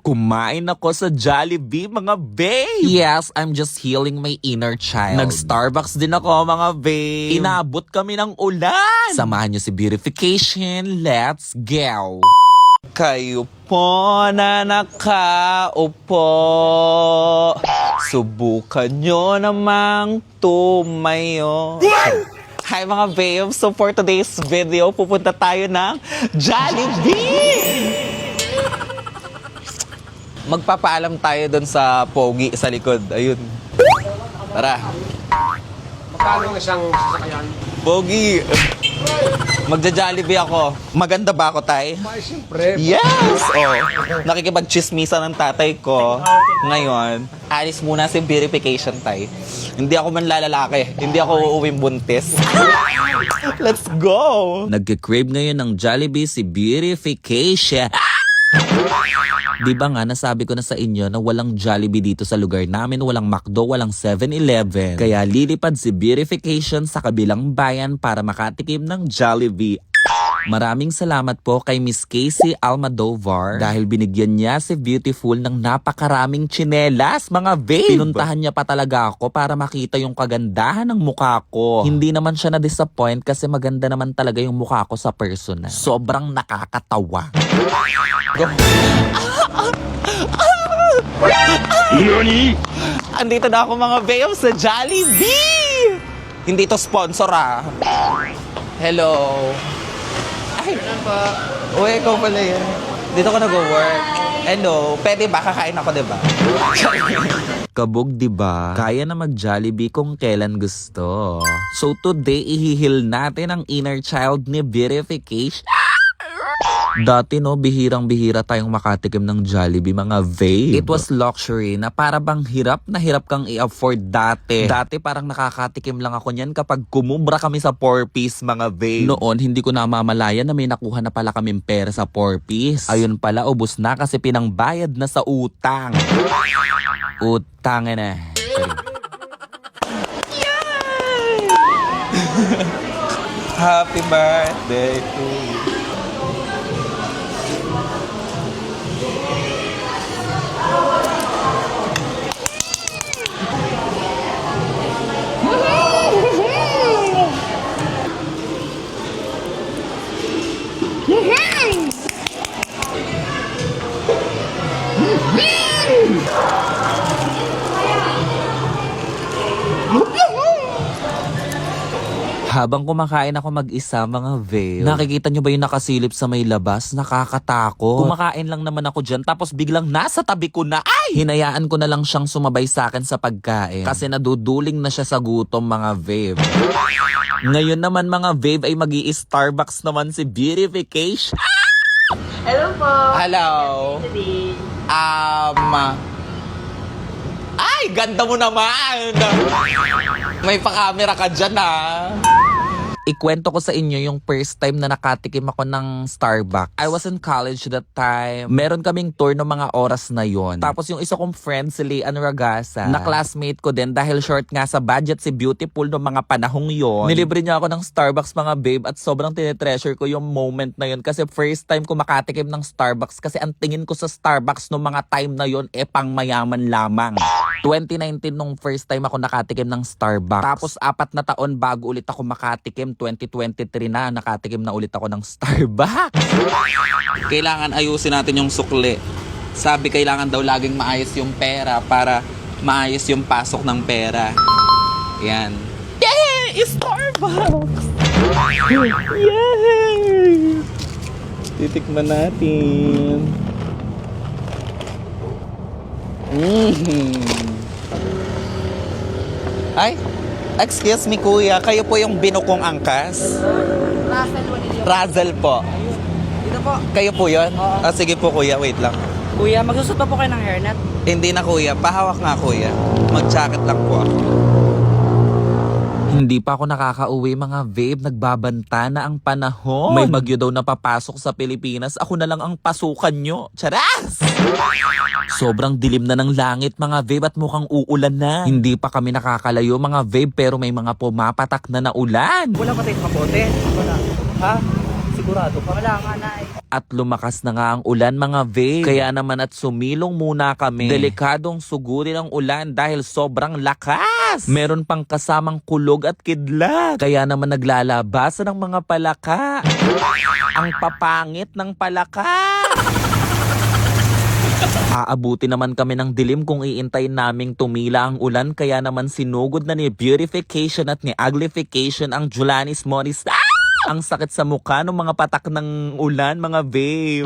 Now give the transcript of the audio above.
Kumain ako sa Jollibee, mga babe. Yes, I'm just healing my inner child. Nag-Starbucks din ako, mga babe. Inabot kami ng ulan. Samahan nyo si Beautification. Let's go. Kayo po na nakaupo, subukan nyo namang tumayo. Hi mga babe, so for today's video, pupunta tayo ng Jollibee! Magpapaalam tayo dun sa pogi sa likod. Ayun. Tara. Magkano isang sasakyan? Pogi! Magja-Jollibee ako. Maganda ba ako, tay? Ay, siyempre. Yes! Oh, nakikipag-chismisa ng tatay ko. Ngayon, alis muna si Verification, tay. Hindi ako man lalaki. Hindi ako uuwing buntis. Let's go! Nagkikrave ngayon ng Jollibee si Verification. Di ba nga nasabi ko na sa inyo na walang Jollibee dito sa lugar namin, walang McDo, walang 7-Eleven. Kaya lilipad si Verification sa kabilang bayan para makatikim ng Jollibee. Maraming salamat po kay Miss Casey Almadovar dahil binigyan niya si Beautiful ng napakaraming tsinelas, mga babe. Pinuntahan niya pa talaga ako para makita yung kagandahan ng mukha ko. Hindi naman siya na-disappoint kasi maganda naman talaga yung mukha ko sa personal. Sobrang nakakatawa. Nani? Andito na ako mga babe sa Jollibee! Hindi to sponsor ah. Hello. Ay, uy, ikaw pala yan. Dito ko nag-work. Hello, pwede ba? Kakain ako, diba? Kabog, diba? Kaya na mag-Jollibee kung kailan gusto. So today, ihihil natin ang inner child ni Verification. Dati no, bihirang-bihira tayong makatikim ng Jollibee, mga vape. It was luxury na para bang hirap na hirap kang i-afford dati. Dati parang nakakatikim lang ako niyan kapag kumubra kami sa 4-piece, mga vape. Noon, hindi ko namamalayan na may nakuha na pala kaming pera sa 4-piece. Ayun pala, ubos na kasi pinangbayad na sa utang. Utang na. Yay! Happy birthday to you. Habang kumakain ako mag-isa, mga babe, nakikita nyo ba yung nakasilip sa may labas? Nakakatakot. Kumakain lang naman ako dyan, tapos biglang nasa tabi ko na. Ay! Hinayaan ko na lang siyang sumabay sa akin sa pagkain. Kasi naduduling na siya sa gutom, mga babe. Ngayon naman, mga babe, ay mag-i-Starbucks naman si Beautification. Hello po. Hello. Ay, ganda mo naman! May pa-camera ka dyan, ah. Ikwento ko sa inyo yung first time na nakatikim ako ng Starbucks. I was in college that time. Meron kaming tour ng mga oras na yon. Tapos yung isa kong friend, si Leanne Ragasa, na classmate ko din dahil short nga sa budget si Beautiful ng mga panahong yon. Nilibre niya ako ng Starbucks, mga babe, at sobrang tinetreasure ko yung moment na yon kasi first time ko makatikim ng Starbucks kasi ang tingin ko sa Starbucks nung mga time na yon pang mayaman lamang. 2019 nung first time ako nakatikim ng Starbucks. Tapos 4 na taon bago ulit ako makatikim. 2023 na, nakatikim na ulit ako ng Starbucks. Kailangan ayusin natin yung sukli. Sabi kailangan daw laging maayos yung pera para maayos yung pasok ng pera. Yan. Yay! Starbucks! Yay! Titikman natin. Ay, excuse me kuya, kayo po yung binukong angkas? Razel po. Dito po. Kayo po yun? Ah, sige po kuya, wait lang. Kuya, magsusot pa po kayo ng hairnet? Hindi na kuya, pahawak nga kuya. Mag-jacket lang po ako. Hindi pa ako nakakauwi, mga babe. Nagbabanta na ang panahon. May bagyo daw na papasok sa Pilipinas. Ako na lang ang pasukan nyo. Charas! Sobrang dilim na ng langit, mga babe, at mukhang uulan na. Hindi pa kami nakakalayo, mga babe, pero may mga pumapatak na ulan. Wala pa tayong kapote? Wala. Ha? Sigurado ka. Wala nga na eh. At lumakas na nga ang ulan mga babe. Kaya naman at sumilong muna kami. Delikadong sugurin ang ulan dahil sobrang lakas. Meron pang kasamang kulog at kidlat. Kaya naman naglalabasan ng mga palaka. Ang papangit ng palaka. Aabuti naman kami ng dilim kung iintayin naming tumila ang ulan. Kaya naman sinugod na ni beautification at ni uglification ang Julanis Monis. Ang sakit sa mukha ng mga patak ng ulan, mga babe.